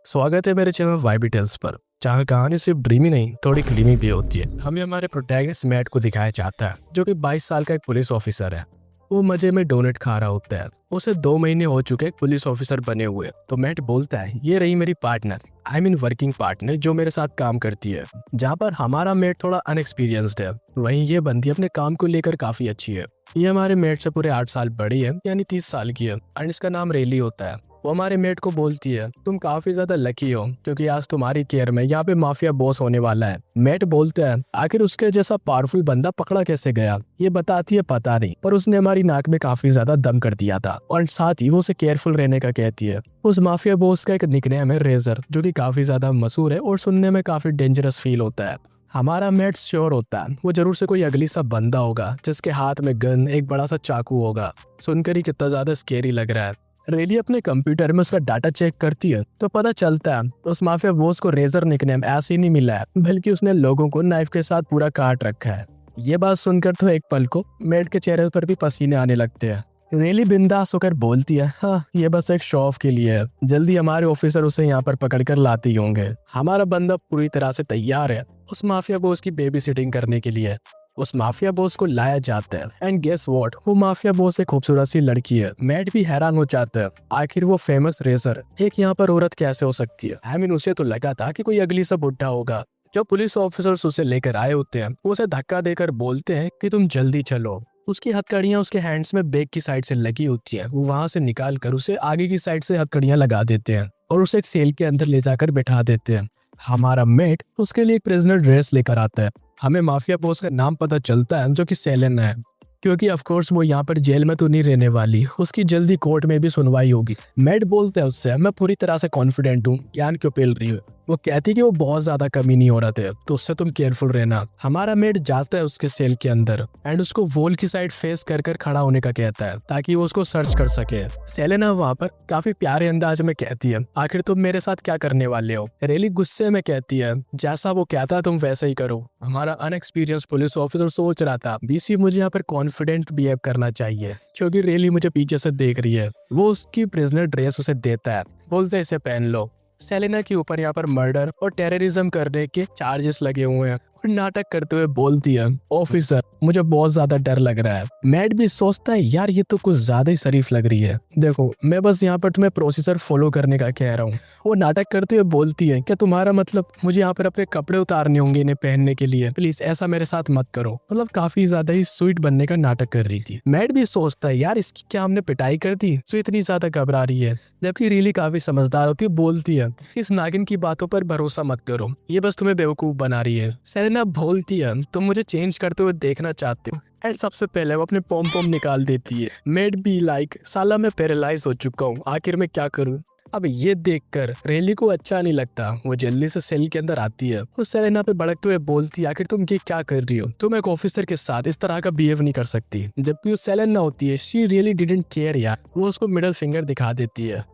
स्वागत है मेरे चैनल वाई डिटेल्स पर, जहाँ कहानी सिर्फ ड्रीमी नहीं थोड़ी क्लीमी भी होती है। हमें हमारे प्रोटैगनिस्ट मैट को दिखाया जाता है, जो कि 22 साल का एक पुलिस ऑफिसर है। वो मजे में डोनेट खा रहा होता है। उसे 2 महीने हो चुके एक पुलिस ऑफिसर बने हुए। तो मैट बोलता है, ये रही मेरी partner, I mean working partner, जो मेरे साथ काम करती है। जहाँ पर हमारा मेट थोड़ा अनएक्सपीरियंस्ड है, वहीं ये बंदी अपने काम को लेकर काफी अच्छी है। ये हमारे मेट से पूरे 8 साल बड़ी है, यानी 30 साल की है, एंड इसका नाम रेली होता है। वो हमारे मेट को बोलती है, तुम काफी ज्यादा लकी हो क्योंकि आज तुम्हारी केयर में यहाँ पे माफिया बॉस होने वाला है। मेट बोलता है, आखिर उसके जैसा पावरफुल बंदा पकड़ा कैसे गया? ये बताती है, पता नहीं, पर उसने हमारी नाक में काफी ज्यादा दम कर दिया था, और साथ ही वो उसे केयरफुल रहने का कहती है। उस माफिया बॉस का एक निकनेम है रेजर, जो कि काफी ज्यादा मशहूर है और सुनने में काफी डेंजरस फील होता है। हमारा मेट श्योर होता है वो जरूर से कोई अगली सा बंदा होगा जिसके हाथ में गन, एक बड़ा सा चाकू होगा। सुनकर ही कितना ज्यादा स्केरी लग रहा है। रेली अपने कंप्यूटर में उसका डाटा चेक करती है तो पता चलता है उस माफिया बॉस को रेजर निकनेम ऐसे ही नहीं मिला है, बल्कि उसने लोगों को नाइफ के साथ पूरा काट रखा है। ये बात सुनकर तो एक पल को मेट के चेहरे पर भी पसीने आने लगते हैं। रेली बिंदास होकर बोलती है, हाँ ये बस एक शो ऑफ के लिए है, जल्दी हमारे ऑफिसर उसे यहाँ पर पकड़ कर लाते ही होंगे। हमारा बंदा पूरी तरह से तैयार है उस माफिया बॉस की बेबी सिटिंग करने के लिए। उस माफिया बॉस को लाया जाता है, एंड गेस व्हाट, वो माफिया बॉस एक खूबसूरत सी लड़की है। मैट भी हैरान हो जाता है, आखिर वो फेमस रेजर एक यहाँ पर औरत कैसे हो सकती है? आई मीन उसे तो लगा था कि कोई अगली सा बुढ़ा होगा। जब पुलिस ऑफिसर्स उसे लेकर आए होते हैं, वो उसे धक्का देकर बोलते हैं कि तुम जल्दी चलो। उसकी हथकड़ियां उसके हैंड्स में बैक की साइड से लगी होती है। वो वहां से निकाल कर उसे आगे की साइड से हथकड़ियां लगा देते हैं और उसे एक सेल के अंदर ले जाकर बैठा देते हैं। हमारा मेट उसके लिए एक प्रिजनर ड्रेस लेकर आता है। हमें माफिया बॉस का नाम पता चलता है, जो कि सेलेना है, क्योंकि ऑफ कोर्स वो यहाँ पर जेल में तो नहीं रहने वाली, उसकी जल्दी कोर्ट में भी सुनवाई होगी। मैट बोलता है उससे, मैं पूरी तरह से कॉन्फिडेंट हूँ, ज्ञान क्यों पेल रही हो? वो कहती कि वो बहुत ज्यादा कमी नहीं हो रहा था, तो उससे तुम केयरफुल रहना। हमारा मेट जाता है उसके सेल के अंदर एंड उसको वॉल की साइड फेस कर कर खड़ा होने का कहता है, ताकि वो उसको सर्च कर सके। सेलेना वहाँ पर काफी प्यारे अंदाज में कहती है, आखिर तुम मेरे साथ क्या करने वाले हो? रेली गुस्से में कहती है, जैसा वो कहता तुम वैसे ही करो। हमारा अनएक्सपीरियंस पुलिस ऑफिसर सोच रहा था, बीसी मुझे यहाँ पर कॉन्फिडेंट बिहेव करना चाहिए, क्योंकि रेली मुझे पीछे से देख रही है। वो उसकी प्रिजनर ड्रेस उसे देता है, बोलते है इसे पहन लो। सेलेना के ऊपर यहाँ पर मर्डर और टेररिज्म करने के चार्जेस लगे हुए हैं, और नाटक करते हुए बोलती है, ऑफिसर मुझे बहुत ज्यादा डर लग रहा है। मैट भी सोचता है, यार ये तो कुछ ज्यादा ही शरीफ लग रही है, देखो मैं बस यहाँ पर तुम्हें प्रोसीजर फॉलो करने का कह रहा हूँ। वो नाटक करते हुए बोलती है, क्या तुम्हारा मतलब मुझे यहाँ पर अपने कपड़े उतारने होंगे इन्हें पहनने के लिए? प्लीज ऐसा मेरे साथ मत करो। मतलब काफी ज्यादा ही स्वीट बनने का नाटक कर रही थी। मैट भी सोचता है, यार इसकी क्या हमने पिटाई कर दी जो इतनी ज्यादा घबरा रही है? जबकि रियली काफी समझदार होती है, बोलती है, इस नागिन की बातों पर भरोसा मत करो, ये बस तुम्हें बेवकूफ बना रही है। सेलेना बोलती है, तुम मुझे चेंज करते हुए देखना चाहते हो? एंड सबसे पहले वो अपने पॉम पॉम निकाल देती है। मेड बी लाइक, साला मैं पैरालाइज हो चुका हूँ, आखिर मैं क्या करूँ? अब ये देखकर रेली को अच्छा नहीं लगता। वो जल्दी से सेल के अंदर आती है। वो सेलेना पे भड़कते हुए बोलती है, आखिर तुम ये क्या कर रही हो? तुम एक ऑफिसर के साथ इस तरह का बिहेव नहीं कर सकती। जबकि वो सेलेना होती है, शी रियली डिडंट केयर यार। वो उसको मिडिल फिंगर दिखा देती है,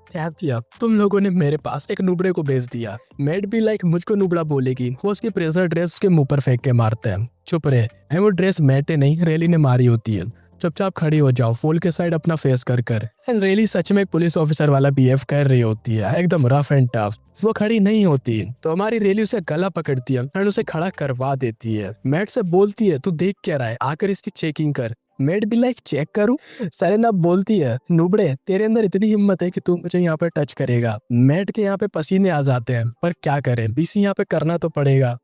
तुम लोगों ने मेरे पास एक नुबड़े को भेज दिया। मेड भी लाइक, मुझको नुबड़ा बोलेगी। वो उसकी प्रिजनर ड्रेस उसके मुंह पर फेंक के मारते हैं। चुप रहे। वो ड्रेस मैटे नहीं, रेली ने मारी होती है। चुपचाप खड़ी हो जाओ, फूल के साइड अपना फेस कर कर। एंड रेली सच में एक पुलिस ऑफिसर वाला बिहेव कर रही होती है, एकदम रफ एंड टफ। वो खड़ी नहीं होती तो हमारी रेली उसे गला पकड़ती है एंड उसे खड़ा करवा देती है। मैट से बोलती है, तू देख क्या रहा है, आकर इसकी चेकिंग कर। मेड भी लाइक, चेक करूं? सेलेना बोलती है, नुबड़े तेरे अंदर इतनी हिम्मत है कि तू मुझे यहाँ पे टच करेगा? मेड के यहाँ पे पसीने आ जाते हैं, पर क्या करें, बीसी यहाँ पे करना तो पड़ेगा।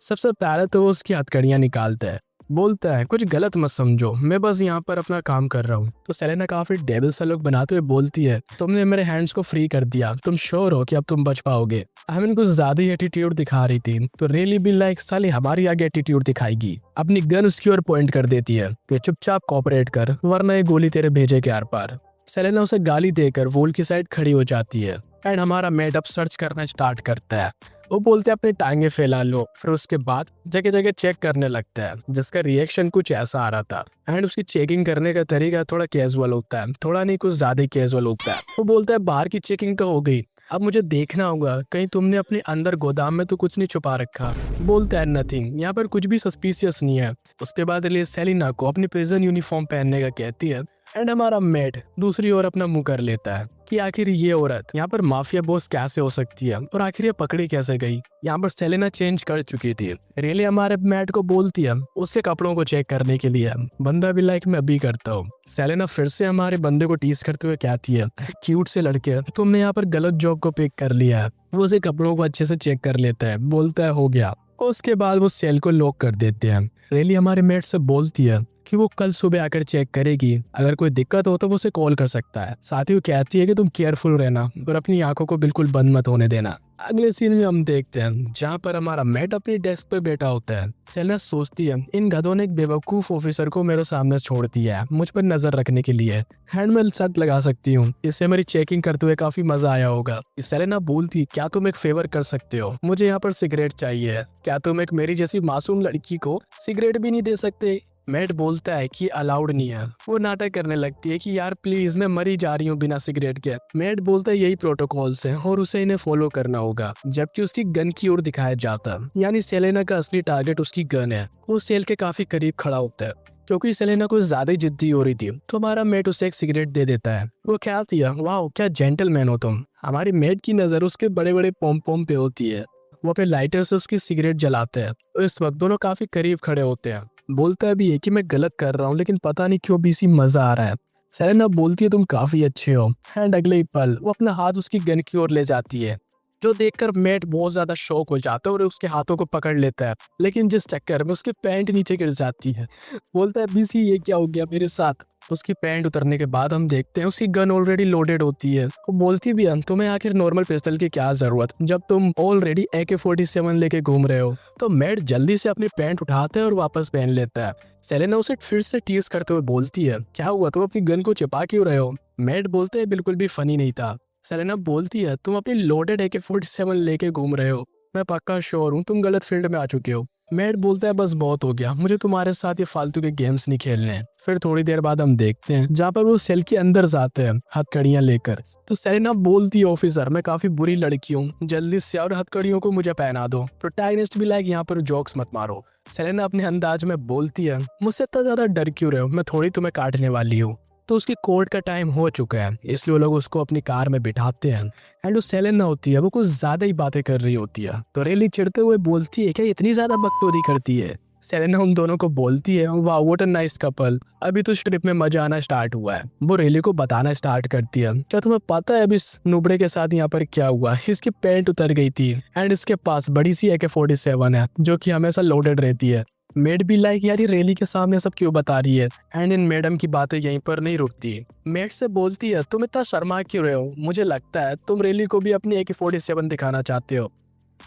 सबसे पहले तो वो उसकी हथकड़ियां निकालता है, बोलता है, कुछ गलत मत समझो, मैं बस यहाँ पर अपना काम कर रहा हूँ। तो सेलेना काफी डेविल सा लुक बनाते हुए बोलती है, तुमने मेरे हैंड्स को फ्री कर दिया, तुम श्योर हो कि अब तुम बच पाओगे? हमें कुछ ज्यादा ही एटीट्यूड दिखा रही थी। तो रेली भी लाइक, साली हमारी आगे एटीट्यूड दिखाएगी। अपनी गन उसकी ओर पॉइंट कर देती है कि चुपचाप कोऑपरेट कर, वरना ये गोली तेरे भेजे के आर पार। सेलेना उसे गाली देकर वॉल की साइड खड़ी हो जाती है एंड हमारा मेड अप सर्च करना स्टार्ट करता है। वो बोलते हैं, अपने टांगे फैला लो। फिर उसके बाद जगह जगह चेक करने लगता है, जिसका रिएक्शन कुछ ऐसा आ रहा था। एंड उसकी चेकिंग करने का तरीका थोड़ा कैजुअल होता है, थोड़ा नहीं कुछ ज्यादा कैजुअल होता है। वो बोलता है, बाहर की चेकिंग तो हो गई, अब मुझे देखना होगा कहीं तुमने अपने अंदर गोदाम में तो कुछ नहीं छुपा रखा। बोलता है, नथिंग, यहाँ पर कुछ भी सस्पिशियस नहीं है। उसके बाद सेलिना को अपनी प्रिजन यूनिफॉर्म पहनने का कहती है एंड हमारा मेट दूसरी ओर अपना मुंह कर लेता है कि आखिर ये औरत यहाँ पर माफिया बॉस कैसे हो सकती है और आखिर ये पकड़ी कैसे गई। यहाँ पर सेलेना चेंज कर चुकी थी। रेली हमारे मैट को बोलती है उसके कपड़ों को चेक करने के लिए। बंदा भी लाइक मैं अभी करता हूँ। सेलेना फिर से हमारे बंदे को टीज करते हुए कहती है क्यूट से लड़के तुमने यहाँ पर गलत जॉब को पिक कर लिया है। वो उसे कपड़ों को अच्छे से चेक कर लेता है, बोलता है हो गया। उसके बाद वो सेल को लॉक कर देते हैं। रेली हमारे मेट से बोलती है कि वो कल सुबह आकर चेक करेगी, अगर कोई दिक्कत हो तो वो उसे कॉल कर सकता है। साथ ही वो कहती है कि तुम केयरफुल रहना और अपनी आंखों को बिल्कुल बंद मत होने देना। अगले सीन में हम देखते हैं जहाँ पर हमारा मेट अपनी डेस्क पे बैठा होता है। सेलेना सोचती है इन गधों ने एक बेवकूफ ऑफिसर को मेरे सामने छोड़ दिया है मुझ पर नजर रखने के लिए। हैंड में शर्त लगा सकती हूँ, इससे मेरी चेकिंग करते हुए काफी मजा आया होगा। सेलेना बोलती क्या तुम एक फेवर कर सकते हो, मुझे यहाँ पर सिगरेट चाहिए। क्या तुम एक मेरी जैसी मासूम लड़की को सिगरेट भी नहीं दे सकते। मेट बोलता है कि अलाउड नहीं है। वो नाटक करने लगती है कि यार प्लीज मैं मरी जा रही हूँ बिना सिगरेट के। मेट बोलता है यही प्रोटोकॉल्स हैं और उसे इन्हें फॉलो करना होगा। जबकि उसकी गन की ओर दिखाया जाता है, यानी सेलेना का असली टारगेट उसकी गन है। वो सेल के काफी करीब खड़ा होता है क्योंकि सेलेना कुछ ज्यादा ही जिद्दी हो रही थी, तो हमारा मेट उसे एक सिगरेट दे देता है। वो कहती है वाह क्या जेंटलमैन हो तुम। हमारी मेट की नजर उसके बड़े बड़े पोम पोम पे होती है। वो अपने लाइटर से उसकी सिगरेट जलाते हैं। इस वक्त दोनों काफी करीब खड़े होते हैं। बोलता भी है कि मैं गलत कर रहा हूँ लेकिन पता नहीं क्यों बीसी मजा आ रहा है। सेलेना बोलती है तुम काफी अच्छे हो। एंड अगले ही पल वो अपना हाथ उसकी गन की ओर ले जाती है, जो देखकर मेट बहुत ज्यादा शॉक हो जाता है और उसके हाथों को पकड़ लेता है। लेकिन जिस चक्कर में उसकी पैंट नीचे गिर जाती है। बोलता है बीसी ये क्या हो गया मेरे साथ। उसकी पैंट उतरने के बाद हम देखते हैं उसकी गन ऑलरेडी लोडेड होती है। वो बोलती भी है तुम्हें आखिर नॉर्मल पिस्टल की क्या जरूरत जब तुम ऑलरेडी AK-47 लेके घूम रहे हो। तो मेट जल्दी से अपनी पैंट उठाता है और वापस पहन लेता है। सेलेना उसे फिर से टीज करते हुए बोलती है क्या हुआ तुम अपनी गन को छिपा क्यों रहे हो। मेट बोलते है बिल्कुल भी फनी नहीं था। सेलेना बोलती है तुम अपनी लोडेड AK-47 लेके घूम रहे हो, मैं पक्का श्योर हूँ तुम गलत फील्ड में आ चुके हो। मेट बोलता है बस बहुत हो गया, मुझे तुम्हारे साथ ये फालतू के गेम्स नहीं खेलने हैं। फिर थोड़ी देर बाद हम देखते हैं जहाँ पर वो सेल के अंदर जाते हैं हथकड़ियां लेकर। तो सेलेना बोलती है ऑफिसर मैं काफी बुरी लड़की हूँ, जल्दी से और हथकड़ियों को मुझे पहना दो। प्रोटैगनिस्ट भी लाइक यहाँ पर जोक्स मत मारो। सेलेना अपने अंदाज में बोलती है मुझसे इतना ज्यादा डर क्यों रहे हो, मैं थोड़ी तुम्हें काटने वाली हूँ। तो उसकी कोर्ट का टाइम हो चुका है, इसलिए वो लोग उसको अपनी कार में बिठाते हैं। एंड जो सेलेना होती है वो कुछ ज्यादा ही बातें कर रही होती है। तो रेली चिढ़ते हुए बोलती है क्या इतनी ज्यादा बकचोदी करती है। सेलेना उन दोनों को बोलती है वाह व्हाट अ नाइस कपल, अभी तो इस ट्रिप में मजा आना स्टार्ट हुआ है। वो रेली को बताना स्टार्ट करती है क्या तुम्हें पता है अभी इस नुबड़े के साथ यहाँ पर क्या हुआ। इसकी पैंट उतर गई थी एंड इसके पास बड़ी सी AK-47 है जो कि हमेशा लोडेड रहती है। मेड भी लाइक यार ये रेली के सामने सब क्यों बता रही है। एंड इन मैडम की बातें यहीं पर नहीं रुकती। मेड से बोलती है तुम इतना शर्मा क्यों रहे हो, मुझे लगता है तुम रेली को भी अपनी AK-47 दिखाना चाहते हो।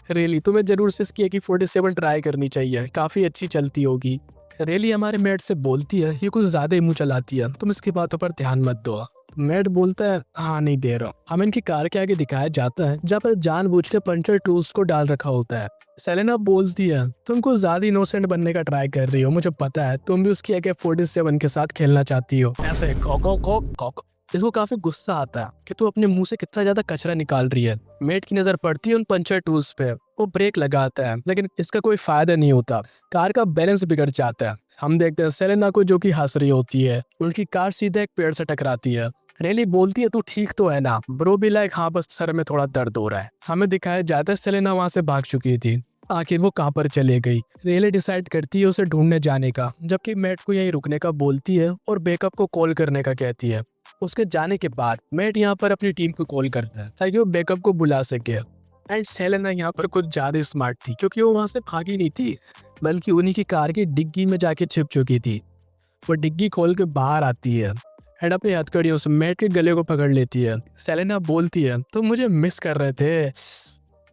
रेली तुम्हें जरूर से इसकी AK-47 ट्राई करनी चाहिए, काफी अच्छी चलती होगी। रेली हमारे मेड से बोलती है ये कुछ ज्यादा ही मुंह चलाती है, तुम इसकी बातों पर ध्यान मत दो। मेड बोलता है हाँ नहीं दे रहा हूँ। हमें इनकी कार के आगे दिखाया जाता है जहाँ पर जानबूझ के पंचर टूल्स को डाल रखा होता है। सेलेना बोलती है तुम कुछ ज्यादा इनोसेंट बनने का ट्राई कर रही हो, मुझे पता है तुम भी उसकी AK-47 के साथ खेलना चाहती हो। ऐसे कॉक इसको काफी गुस्सा आता है कि तू अपने मुंह से कितना ज्यादा कचरा निकाल रही है। मेट की नजर पड़ती है उन पंचर टूल्स पे। वो ब्रेक लगाता है लेकिन इसका कोई फायदा नहीं होता, कार का बैलेंस बिगड़ जाता है। हम देखते हैं सेलेना को जो कि हंस रही होती है, उनकी कार सीधे एक पेड़ से टकराती है। रेली बोलती है तू ठीक तो है ना। ब्रो भी लाइक हाँ बस सर में थोड़ा दर्द हो रहा है। हमें दिखाया जाता है सेलेना वहां से भाग चुकी थी, आखिर वो कहाँ पर चले गई। रेली डिसाइड करती है उसे ढूंढने जाने का, जबकि मेट को यहीं रुकने का बोलती है और बैकअप को कॉल करने का कहती है। उसके जाने के बाद मेट यहाँ पर अपनी टीम को कॉल करता है ताकि वो बैकअप को बुला सके। एंड सेलेना यहाँ पर कुछ ज्यादा स्मार्ट थी क्योंकि वो वहां से भागी नहीं थी बल्कि उन्हीं की कार की डिग्गी में जाके छिप चुकी थी। वो डिग्गी खोल के बाहर आती है एंड अपनी हथकड़ियों से मेट के गले को पकड़ लेती है। सेलेना बोलती है तुम मुझे मिस कर रहे थे,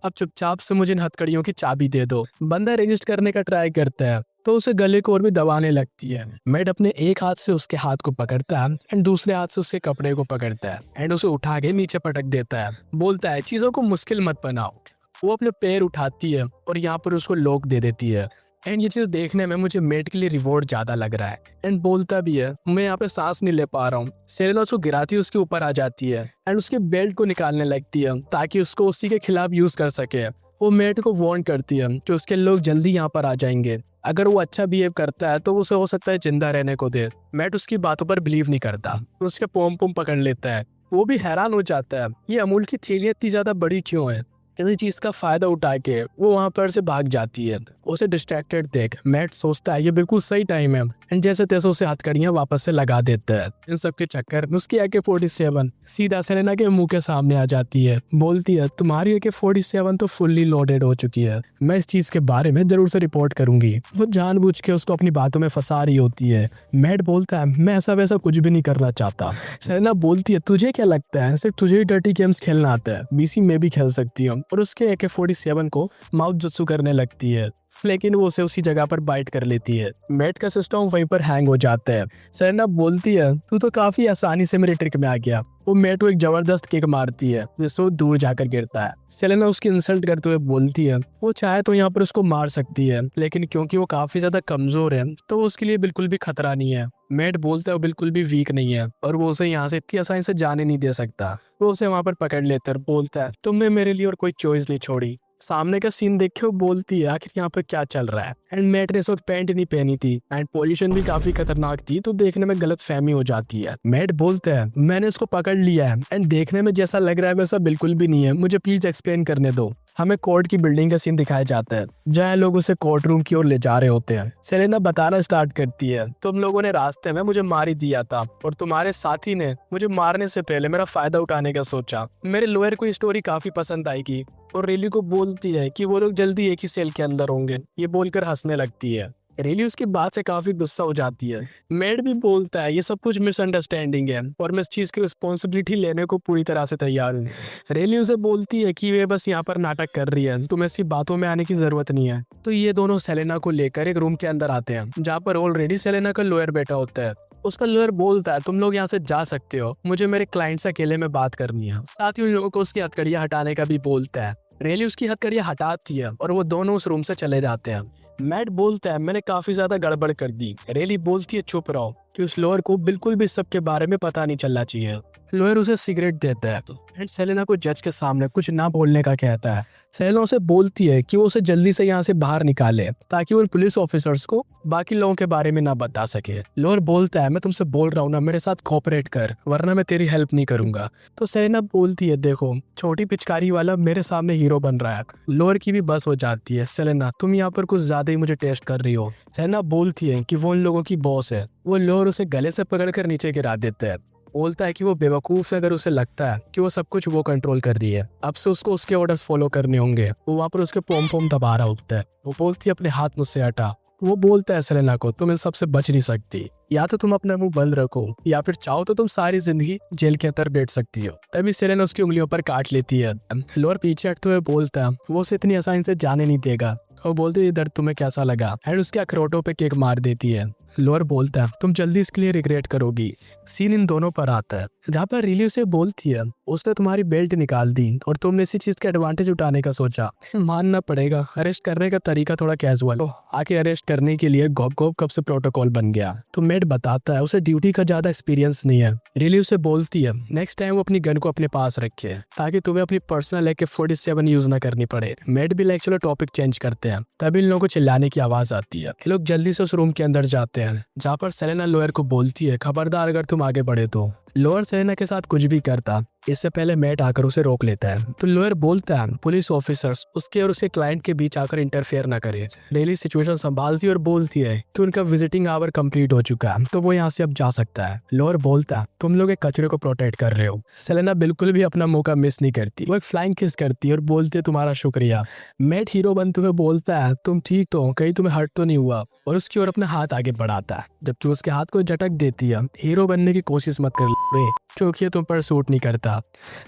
अब चुपचाप से मुझे इन हथकड़ियों की चाबी दे दो। बंदा रजिस्ट करने का ट्राई करता है तो उसे गले को और भी दबाने लगती है। मेट अपने एक हाथ से उसके हाथ को पकड़ता है एंड दूसरे हाथ से उसके कपड़े को पकड़ता है एंड उसे उठा के नीचे पटक देता है। बोलता है चीजों को मुश्किल मत बनाओ। वो अपने पैर उठाती है और यहाँ पर उसको लॉक दे देती है। एंड ये चीज देखने में मुझे मेट के लिए रिवॉर्ड ज्यादा लग रहा है। एंड बोलता भी है मैं यहाँ पे सांस नहीं ले पा रहा हूँ। सेलेना उसको गिराती उसके ऊपर आ जाती है एंड उसके बेल्ट को निकालने लगती है ताकि उसको उसी के खिलाफ यूज कर सके। वो मेट को वार्न करती है कि उसके लोग जल्दी यहाँ पर आ जाएंगे। अगर वो अच्छा बिहेव करता है तो उसे हो सकता है जिंदा रहने को दे। मैट उसकी बातों पर बिलीव नहीं करता, तो उसके पोम पोम पकड़ लेता है। वो भी हैरान हो जाता है, ये अमूल की थैली इतनी ज्यादा बड़ी क्यों है। इसी चीज का फायदा उठा के वो वहां पर से भाग जाती है। उसे डिस्ट्रैक्टेड देख मैट सोचता है ये बिल्कुल सही टाइम है, एंड जैसे तैसे उसे हथकड़ियां वापस से लगा देता है। इन सब के चक्कर में उसकी AK-47 सीधा सेलेना के मुंह के सामने आ जाती है। बोलती है तुम्हारी AK-47 तो फुल्ली लोडेड हो चुकी है, मैं इस चीज के बारे में जरूर से रिपोर्ट करूंगी। वो जानबूझ के उसको अपनी बातों में फंसा रही होती है। मैट बोलता है मैं ऐसा वैसा कुछ भी नहीं करना चाहता। सेलेना बोलती है तुझे क्या लगता है सिर्फ तुझे ही डर्टी गेम्स खेलना आता है, BC में भी खेल सकती हूँ। और उसके AK-47 को माउथ जुत्सु करने लगती है, लेकिन वो उसे उसी जगह पर बाइट कर लेती है। मैट का सिस्टम वहीं पर हैंग हो जाता है। सेलेना बोलती है तू तो काफी आसानी से मेरे ट्रिक में आ गया। वो मैट को एक जबरदस्त किक मारती है जिससे वो दूर जाकर गिरता है। सेलेना उसकी इंसल्ट करते हुए बोलती है वो चाहे तो यहाँ पर उसको मार सकती है, लेकिन क्योंकि वो काफी ज्यादा कमजोर है तो उसके लिए बिल्कुल भी खतरा नहीं है। मैट बोलता है वो बिल्कुल भी वीक नहीं है और वो उसे यहाँ से इतनी आसानी से जाने नहीं दे सकता। वो उसे वहां पर पकड़ लेता है, बोलता है तुमने मेरे लिए और कोई चॉइस नहीं छोड़ी। सामने का सीन देख के वो बोलती है आखिर यहाँ पर क्या चल रहा है। एंड मैट ने इस वक्त पैंट नहीं पहनी थी एंड पोजीशन भी काफी खतरनाक थी, तो देखने में गलत फहमी हो जाती है। मैट बोलता है मैंने इसको पकड़ लिया है एंड देखने में जैसा लग रहा है वैसा बिल्कुल भी नहीं है, मुझे प्लीज एक्सप्लेन करने दो। हमें कोर्ट की बिल्डिंग का सीन दिखाया जाता है जहाँ लोग उसे कोर्ट रूम की ओर ले जा रहे होते हैं। सेलेना बताना स्टार्ट करती है तुम लोगों ने रास्ते में मुझे मार ही दिया था और तुम्हारे साथी ने मुझे मारने से पहले मेरा फायदा उठाने का सोचा। मेरे लॉयर को ये स्टोरी काफी पसंद आएगी और रेली को बोलती है कि वो लोग जल्दी एक ही सेल के अंदर होंगे। ये बोलकर हंसने लगती है। रेली उसकी बात से काफी गुस्सा हो जाती है। मैट भी बोलता है ये सब कुछ मिसअंडरस्टैंडिंग है और मैं इस चीज की रिस्पॉन्सिबिलिटी लेने को पूरी तरह से तैयार हूँ। रेली उसे बोलती है कि वे बस यहाँ पर नाटक कर रही है, तुम्हें ऐसी बातों में आने की जरूरत नहीं है। तो ये दोनों सेलेना को लेकर एक रूम के अंदर आते हैं जहाँ पर ऑलरेडी सेलेना का लॉयर बैठा होता है। उसका लॉयर बोलता है तुम लोग यहाँ से जा सकते हो, मुझे मेरे क्लाइंट से अकेले में बात करनी है। साथ ही उन लोगों को उसकी हथकड़ियां हटाने का भी बोलता है। रेली उसकी हथकड़ियां हटाती है और वो दोनों उस रूम से चले जाते हैं। मैट बोलता है मैंने काफी ज्यादा गड़बड़ कर दी। रेली बोलती है चुप रहो कि उस लॉयर को बिल्कुल भी सबके बारे में पता नहीं चलना चाहिए। लॉयर उसे सिगरेट देता है एंड सेलेना को जज के सामने कुछ ना बोलने का कहता है। सेलेना उसे बोलती है कि वो उसे जल्दी से यहाँ से बाहर निकाले ताकि वो उन पुलिस ऑफिसर्स को बाकी लोगों के बारे में ना बता सके। लॉयर बोलता है मैं तुमसे बोल रहा हूँ ना मेरे साथ कोऑपरेट कर वरना मैं तेरी हेल्प नहीं करूंगा। तो सेलेना बोलती है देखो छोटी पिचकारी वाला मेरे सामने हीरो बन रहा है। लॉयर की भी बस हो जाती है। सेलेना तुम यहाँ पर कुछ ज्यादा ही मुझे टेस्ट कर रही हो। सेलेना बोलती है कि वो उन लोगों की बॉस है। वो लॉयर उसे गले से पकड़कर नीचे गिरा देता है। बोलता है कि वो बेवकूफ है अगर उसे लगता है कि वो सब कुछ वो कंट्रोल कर रही है। अब से उसको उसके ऑर्डर्स फॉलो करने होंगे। वो वहां पर उसके पोम पोम दबा रहा होता है। वो बोलती है अपने हाथ मुझसे हटा। वो बोलता है सेलेना को तुम इन सबसे बच नहीं सकती, या तो तुम अपना मुंह बंद रखो या फिर चाहो तो तुम सारी जिंदगी जेल के अंदर बैठ सकती हो। तभी सेलेना उसकी उंगलियों पर काट लेती है। लॉयर पीछे हटते हुए बोलता है वो उसे इतनी आसानी से जाने नहीं देगा। वो बोलती है दर्द तुम्हें कैसा लगा एंड उसके अखरोटों पे किक मार देती है। लॉयर बोलता है तुम जल्दी इसके लिए रिग्रेट करोगी। सीन इन दोनों पर आता है जहाँ पर रिली उसे बोलती है उसने तुम्हारी बेल्ट निकाल दी और तुमने इसी चीज का एडवांटेज उठाने का सोचा। मानना पड़ेगा अरेस्ट करने का तरीका थोड़ा कैजुअल हो, आके अरेस्ट करने के लिए गॉप गॉप कब से प्रोटोकॉल बन गया। तो मैट बताता है उसे ड्यूटी का ज्यादा एक्सपीरियंस नहीं है। रिली उसे बोलती है नेक्स्ट टाइम वो अपनी गन को अपने पास रखे ताकि तुम्हें अपनी पर्सनल AK-47 यूज ना करनी पड़े। मैट भी एक्चुअली टॉपिक चेंज करते हैं। तभी इन लोगों को चिल्लाने की आवाज आती है। ये लोग जल्दी से उस रूम के अंदर जाते हैं जहाँ पर सेलेना लॉयर को बोलती है खबरदार अगर तुम आगे बढ़े तो। लॉयर सेलेना के साथ कुछ भी करता इससे पहले मैट आकर उसे रोक लेता है। तो लॉयर बोलता है पुलिस ऑफिसर्स उसके और उसके क्लाइंट के बीच आकर इंटरफेयर ना करे। रेली सिचुएशन संभालती और बोलती है कि उनका विजिटिंग आवर कंप्लीट हो चुका है तो वो यहाँ से अब जा सकता है। लॉयर बोलता है तुम लोग एक कचरे को प्रोटेक्ट कर रहे हो। सेलेना बिल्कुल भी अपना मौका मिस नहीं करती। वो एक फ्लाइंग किस करती है और बोलती है तुम्हारा शुक्रिया। मैट हीरो बनते हुए बोलता है तुम ठीक तो हो, कहीं तुम्हें हर्ट तो नहीं हुआ, और उसकी ओर अपना हाथ आगे बढ़ाता है जबकि उसके हाथ को झटक देती है। हीरो बनने की कोशिश मत कर क्योंकि तुम पर सूट नहीं करता।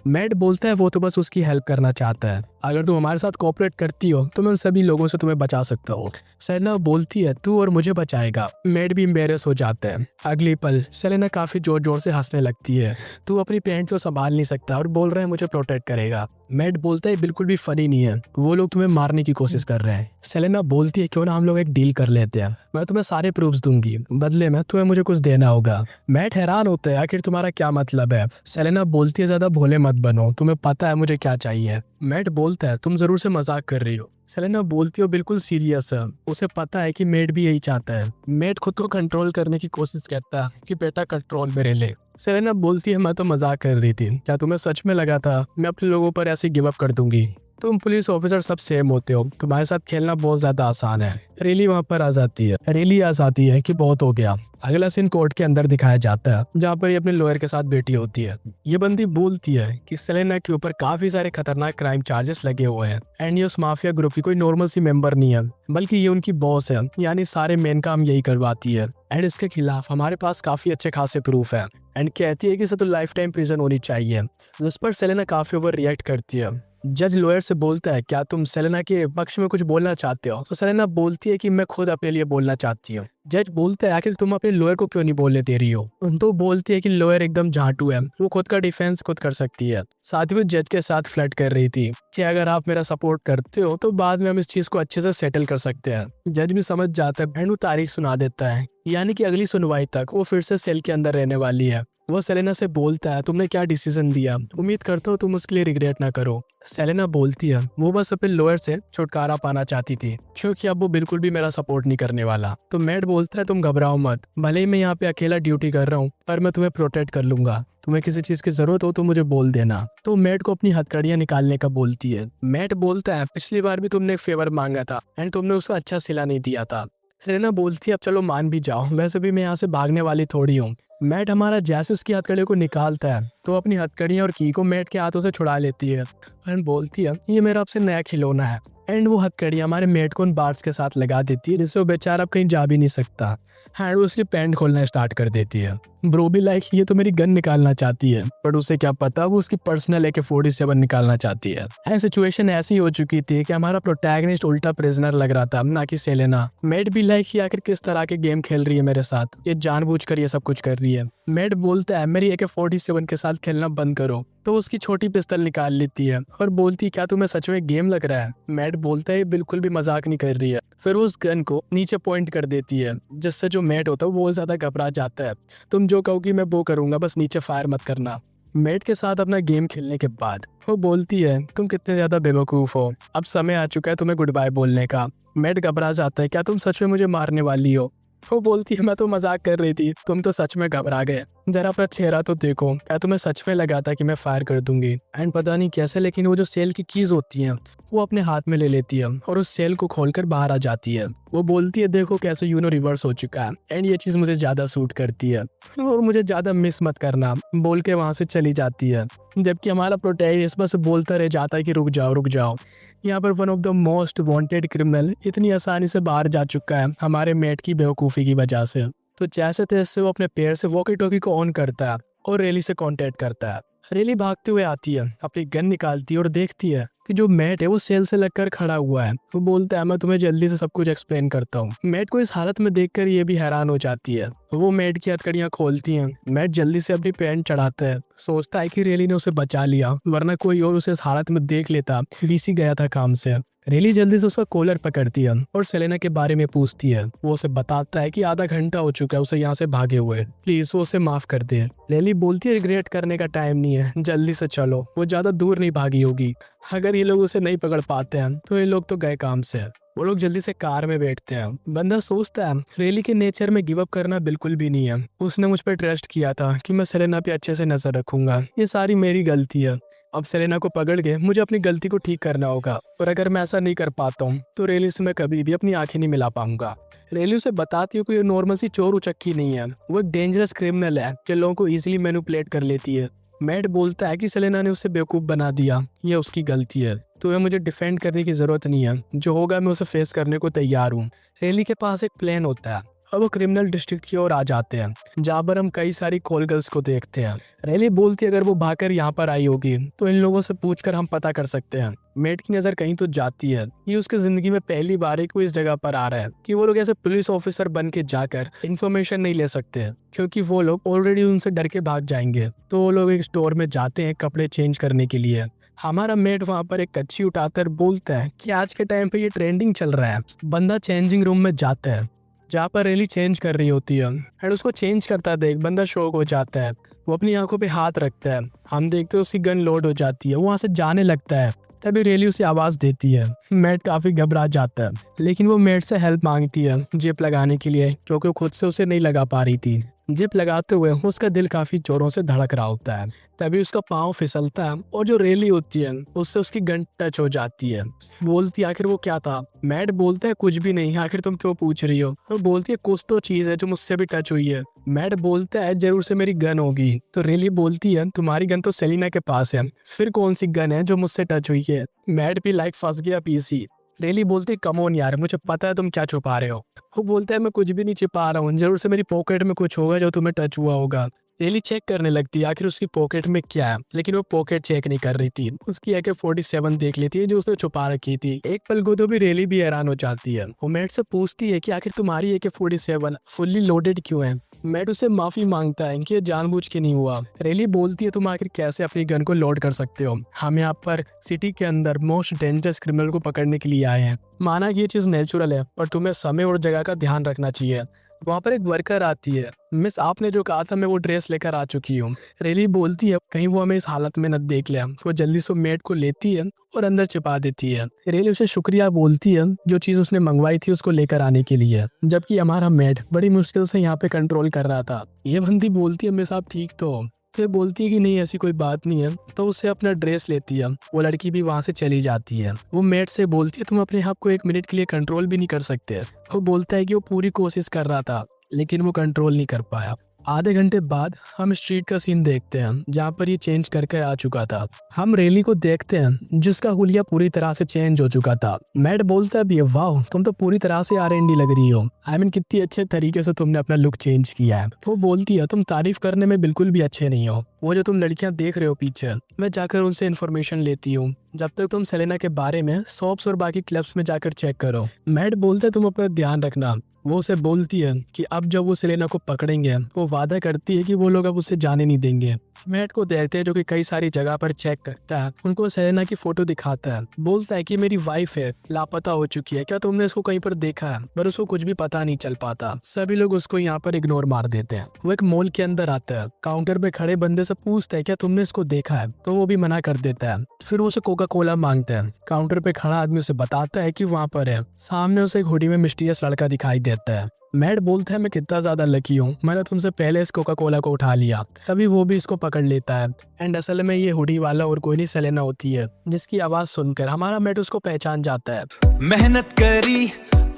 मैट बोलता है वो तो बस उसकी हेल्प करना चाहता है, अगर तुम हमारे साथ कोऑपरेट करती हो तो मैं उन सभी लोगों से तुम्हें बचा सकता हूँ। सेलेना बोलती है तू और मुझे बचाएगा। मैट भी एम्बेरस हो जाता है। अगली पल सेलेना काफी जोर जोर से हंसने लगती है। तू अपनी पैंट तो संभाल नहीं सकता और बोल रहा है मुझे प्रोटेक्ट करेगा। मैट बोलता है बिल्कुल भी फनी नहीं है, वो लोग तुम्हें मारने की कोशिश कर रहे हैं। सेलेना बोलती है क्यों ना हम लोग एक डील कर लेते हैं, मैं तुम्हें सारे प्रूफ्स दूंगी, बदले में तुम्हें मुझे कुछ देना होगा। मैट हैरान होता है आखिर तुम्हारा क्या मतलब है। सेलेना बोलती है ज्यादा भोले मत बनो, तुम्हें पता है मुझे क्या चाहिए। मैट बोलता बोलता है तुम जरूर से मजाक कर रही हो। सेलेना बोलती है बिल्कुल सीरियस है, उसे पता है कि मेट भी यही चाहता है। मेट खुद को कंट्रोल करने की कोशिश करता है कि बेटा कंट्रोल में रह ले। सेलेना बोलती है मैं तो मजाक कर रही थी, क्या तुम्हें सच में लगा था मैं अपने लोगों पर ऐसे गिव अप कर दूंगी? तुम पुलिस ऑफिसर सब सेम होते हो, तुम्हारे साथ खेलना बहुत ज्यादा आसान है। रेली वहाँ पर आ जाती है। रेली आ जाती है कि बहुत हो गया। अगला सीन कोर्ट के अंदर दिखाया जाता है जहाँ पर ये अपने लॉयर के साथ बैठी होती है। ये बंदी बोलती है कि सेलेना के ऊपर काफी सारे खतरनाक क्राइम चार्जेस लगे हुए हैं एंड ये उस माफिया ग्रुप की कोई नॉर्मल सी मेंबर नहीं है, बल्कि ये उनकी बॉस है, यानी सारे मेन काम यही करवाती है एंड इसके खिलाफ हमारे पास काफी अच्छे खासे प्रूफ है। एंड कहती है कि इसे तो लाइफ टाइम प्रिजन होनी चाहिए, जिस पर सेलेना काफी ओवर रिएक्ट करती है। जज लॉयर से बोलता है क्या तुम सेलेना के पक्ष में कुछ बोलना चाहते हो? तो सेलेना बोलती है कि मैं खुद अपने लिए बोलना चाहती हूँ। जज बोलता है आखिर तुम अपने लॉयर को क्यों नहीं बोलने दे रही हो? तो बोलती है कि लॉयर एकदम झाटू है, वो खुद का डिफेंस खुद कर सकती है। साथ ही वो जज के साथ फ्लर्ट कर रही थी कि अगर आप मेरा सपोर्ट करते हो तो बाद में हम इस चीज को अच्छे से सेटल कर सकते हैं। जज भी समझ जाता है एंड वो तारीख सुना देता है, यानी कि अगली सुनवाई तक वो फिर से सेल के अंदर रहने वाली है। वो सेलेना से बोलता है तुमने क्या डिसीजन दिया, उम्मीद करता हूँ तुम उसके लिए रिग्रेट ना करो। सेलेना बोलती है वो बस अपने लॉयर से छुटकारा पाना चाहती थी क्योंकि अब वो बिल्कुल भी मेरा सपोर्ट नहीं करने वाला। तो मैट बोलता है तुम घबराओ मत, भले ही मैं यहाँ पे अकेला ड्यूटी कर रहा हूँ पर मैं तुम्हें प्रोटेक्ट कर लूंगा, तुम्हें किसी चीज की जरूरत हो तो मुझे बोल देना। तो मैट को अपनी हथकड़ियां निकालने का बोलती है। मैट बोलता है पिछली बार भी तुमने एक फेवर मांगा था एंड तुमने उसको अच्छा सिला नहीं दिया था। सेलेना बोलती है अब चलो मान भी जाओ, वैसे भी मैं यहाँ से भागने वाली थोड़ी हूँ। मैट हमारा जैसे उसकी हथकड़ी को निकालता है तो अपनी हथकड़ियाँ और की को मैट के हाथों से छुड़ा लेती है एंड बोलती है ये मेरा आपसे नया खिलौना है। एंड वो हथकड़ी हमारे मेट को उन बार्स के साथ लगा देती है जिससे वो बेचारा अब कहीं जा भी नहीं सकता। एंड वो उसकी पैंट खोलना स्टार्ट कर देती है। ब्रो भी लाइक ये तो मेरी गन निकालना चाहती है, पर उसे क्या पता वो उसकी पर्सनल AK-47 निकालना चाहती है। एंड सिचुएशन ऐसी हो चुकी थी कि हमारा प्रोटैगनिस्ट उल्टा प्रिजनर लग रहा था, ना कि सेलेना। मेट भी लाइक ये आखिर किस तरह के गेम खेल रही है मेरे साथ, ये जानबूझकर ये सब कुछ कर रही है। मेट बोलता है मेरी AK-47 के साथ खेलना बंद करो। तो उसकी छोटी पिस्तल निकाल लेती है और बोलती क्या तुम्हें सच में गेम लग रहा है? मैट बोलता है बिल्कुल भी मजाक नहीं कर रही है। फिर वो उस गन को नीचे पॉइंट कर देती है जिससे जो मैट होता है वो ज्यादा घबरा जाता है। तुम जो कहोगी मैं वो करूंगा, बस नीचे फायर मत करना। मैट के साथ अपना गेम खेलने के बाद वो बोलती है तुम कितने ज्यादा बेवकूफ हो, अब समय आ चुका है तुम्हें गुड बाय बोलने का। मैट घबरा जाता है क्या तुम सच में मुझे मारने वाली हो? वो बोलती है मैं तो मजाक कर रही थी, तुम तो सच में घबरा गए, जरा अपना चेहरा तो देखो, क्या तुम्हें सच में लगा था कि मैं फायर कर दूंगी? एंड पता नहीं कैसे लेकिन वो जो सेल की कीज होती हैं वो अपने हाथ में ले लेती है और उस सेल को खोलकर बाहर आ जाती है। वो बोलती है देखो कैसे रिवर्स हो चुका है एंड ये चीज मुझे ज्यादा सूट करती है और मुझे ज्यादा मिस मत करना, बोल के वहां से चली जाती है। जबकि हमारा प्रोटैगनिस्ट बस बोलता रह जाता है कि रुक जाओ रुक जाओ। यहाँ पर one of the most wanted criminal इतनी आसानी से बाहर जा चुका है हमारे मेट की बेवकूफ़ी की वजह से। तो जैसे तैसे वो अपने पैर से वॉकी टॉकी को ऑन करता है और रेली से कांटेक्ट करता है। रेली भागते हुए आती है, अपनी गन निकालती है और देखती है कि जो मैट है वो सेल से लगकर खड़ा हुआ है। वो बोलता है मैं तुम्हें जल्दी से सब कुछ एक्सप्लेन करता हूँ। मैट को इस हालत में देखकर ये भी हैरान हो जाती है। वो मैट की हथकड़ियां खोलती हैं। मैट जल्दी से अपनी पैंट चढ़ाता है, सोचता है कि रेली ने उसे बचा लिया, वरना कोई और उसे इस हालत में देख लेता। वीसी गया था काम से। रेली जल्दी से उसका कॉलर पकड़ती है और सेलेना के बारे में पूछती है। वो उसे बताता है कि आधा घंटा हो चुका है उसे यहाँ से भागे हुए, प्लीज वो उसे माफ कर दे। रेली बोलती है रिग्रेट करने का टाइम नहीं है, जल्दी से चलो, वो ज्यादा दूर नहीं भागी होगी। अगर ये लोग उसे नहीं पकड़ पाते हैं तो ये लोग तो गए काम से। वो लोग जल्दी से कार में बैठते हैं। बंदा सोचता है रेली के नेचर में गिव अप करना बिल्कुल भी नहीं है। उसने मुझ पर ट्रस्ट किया था कि मैं सेलेना पे अच्छे से नजर रखूंगा, ये सारी मेरी गलती है। अब सेलेना को पकड़ के मुझे अपनी गलती को ठीक करना होगा और अगर मैं ऐसा नहीं कर पाता हूँ तो रेली से मैं कभी भी अपनी आंखें नहीं मिला पाऊंगा। रेली उसे बताती है कि ये नॉर्मल सी चोर उचक्की नहीं है, वो एक डेंजरस क्रिमिनल है जो लोगों को इजीली मैनिपुलेट कर लेती है। मैट बोलता है कि सेलेना ने उसे बेवकूफ बना दिया, ये उसकी गलती है, तो ये मुझे डिफेंड करने की जरूरत नहीं है, जो होगा मैं उसे फेस करने को तैयार हूँ। रेली के पास एक प्लान होता है और वो क्रिमिनल डिस्ट्रिक्ट की ओर आ जाते हैं जहाँ पर हम कई सारी कॉल गर्ल्स को देखते हैं। रेली बोलती है अगर वो भागकर यहाँ पर आई होगी तो इन लोगों से पूछकर हम पता कर सकते हैं। मेट की नजर कहीं तो जाती है, ये उसके जिंदगी में पहली बार है कि वो इस जगह पर आ रहा है कि वो लोग ऐसे पुलिस ऑफिसर बन के जाकर इन्फॉर्मेशन नहीं ले सकते क्योंकि वो लोग ऑलरेडी उनसे डर के भाग जाएंगे। तो वो लोग एक स्टोर में जाते हैं कपड़े चेंज करने के लिए। हमारा मेट वहाँ पर एक कच्ची उठाकर बोलता है कि आज के टाइम पे ये ट्रेंडिंग चल रहा है। बंदा चेंजिंग रूम में जाता है जहाँ पर रेली चेंज कर रही होती है एंड उसको चेंज करता देख बंदा शॉक हो जाता है। वो अपनी आंखों पे हाथ रखता है, हम देखते हैं उसकी गन लोड हो जाती है, वो वहाँ से जाने लगता है तभी रेली उसे आवाज देती है। मैट काफी घबरा जाता है, लेकिन वो मैट से हेल्प मांगती है जिप लगाने के लिए, जो कि खुद से उसे नहीं लगा पा रही थी। जिप लगाते हुए उसका दिल काफी जोरों से धड़क रहा होता है। तभी उसका पाँव फिसलता है और जो रेली होती है उससे उसकी गन टच हो जाती है। बोलती है आखिर वो क्या था। मैट बोलता है कुछ भी नहीं, आखिर तुम क्यों पूछ रही हो। वो बोलती है कुछ तो चीज है जो मुझसे भी टच हुई है। मैट बोलता है जरूर से मेरी गन होगी। तो रेली बोलती है तुम्हारी गन तो सेलिना के पास है, फिर कौन सी गन है जो मुझसे टच हुई है। मैट भी लाइक फंस गया पीसी। रेली बोलती कम ऑन यार, मुझे पता है तुम क्या छुपा रहे हो। वो बोलता है मैं कुछ भी नहीं छिपा रहा हूँ, जरूर से मेरी पॉकेट में कुछ होगा जो तुम्हें टच हुआ होगा। रेली चेक करने लगती है आखिर उसकी पॉकेट में क्या है, लेकिन वो पॉकेट चेक नहीं कर रही थी। उसकी AK-47 देख लेती है जो उसने छुपा रखी थी। एक पल को तो भी रेली भी हैरान हो जाती है। वो मैट से पूछती है कि आखिर तुम्हारी AK-47 फुल्ली लोडेड क्यों है। मैट उससे माफी मांगता है कि ये जानबूझ के नहीं हुआ। रेली बोलती है तुम आखिर कैसे अपनी गन को लोड कर सकते हो, हम यहाँ पर सिटी के अंदर मोस्ट डेंजरस क्रिमिनल को पकड़ने के लिए आए हैं। माना कि ये चीज नेचुरल है, पर तुम्हें समय और जगह का ध्यान रखना चाहिए। वहाँ पर एक वर्कर आती है। मिस आपने जो कहा था मैं वो ड्रेस लेकर आ चुकी हूँ। रेली बोलती है कहीं वो हमें इस हालत में न देख ले। वो जल्दी से मेट को लेती है और अंदर छिपा देती है। रेली उसे शुक्रिया बोलती है जो चीज उसने मंगवाई थी उसको लेकर आने के लिए, जबकि हमारा मेट बड़ी मुश्किल से यहाँ पे कंट्रोल कर रहा था। ये बंदी बोलती है मिस आप ठीक तो हो। तो बोलती है कि नहीं ऐसी कोई बात नहीं है, तो उसे अपना ड्रेस लेती है। वो लड़की भी वहां से चली जाती है। वो मेट से बोलती है तुम अपने आप को 1 मिनट के लिए कंट्रोल भी नहीं कर सकते। वो बोलता है कि वो पूरी कोशिश कर रहा था, लेकिन वो कंट्रोल नहीं कर पाया। आधे घंटे बाद हम स्ट्रीट का सीन देखते हैं जहाँ पर ये चेंज करके आ चुका था। हम रेली को देखते हैं जिसका हुलिया पूरी तरह से चेंज हो चुका था। मैट बोलता है भी वाह तुम तो पूरी तरह से R&D लग रही हो। आई मीन कितनी अच्छे तरीके से तुमने अपना लुक चेंज किया है। वो बोलती है तुम तारीफ करने में बिल्कुल भी अच्छे नहीं हो। वो जो तुम लड़कियां देख रहे हो पीछे, मैं जाकर उनसे इन्फॉर्मेशन लेती हूँ। जब तक तुम सेलेना के बारे में शॉप्स और बाकी क्लब्स में जाकर चेक करो। मैट बोलता है तुम अपना ध्यान रखना। वो उसे बोलती है कि अब जब वो सेलेना को पकड़ेंगे वो वादा करती है कि वो लोग अब उसे जाने नहीं देंगे। मैट को देखते हैं जो कि कई सारी जगह पर चेक करता है। उनको सेलेना की फोटो दिखाता है। बोलता है कि मेरी वाइफ है, लापता हो चुकी है, क्या तुमने इसको कहीं पर देखा है। पर उसको कुछ भी पता नहीं चल पाता। सभी लोग उसको यहाँ पर इग्नोर मार देते हैं। वो एक मॉल के अंदर आता है। काउंटर पे खड़े बंदे से पूछता है क्या तुमने इसको देखा है, तो वो भी मना कर देता है। फिर वो उसे कोका कोला मांगता है। काउंटर पे खड़ा आदमी उसे बताता है कि वहाँ पर है। सामने उसे एक हुडी में मिस्टीरियस लड़का दिखाई देता है। मैट बोलता है मैं कितना ज्यादा लकी हूँ, मैंने तुमसे पहले इस कोका कोला को उठा लिया। तभी वो भी इसको पकड़ लेता है। एंड असल में ये हुडी वाला और कोई नहीं सेलेना होती है, जिसकी आवाज सुनकर हमारा मैट उसको पहचान जाता है। मेहनत करी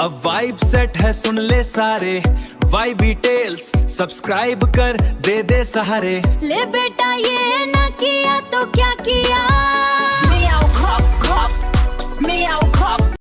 अब वाइब सेट है, सुन ले सारे वाइब डिटेल्स सब्सक्राइब कर दे सहारे। ले बेटा ये ना किया तो क्या किया।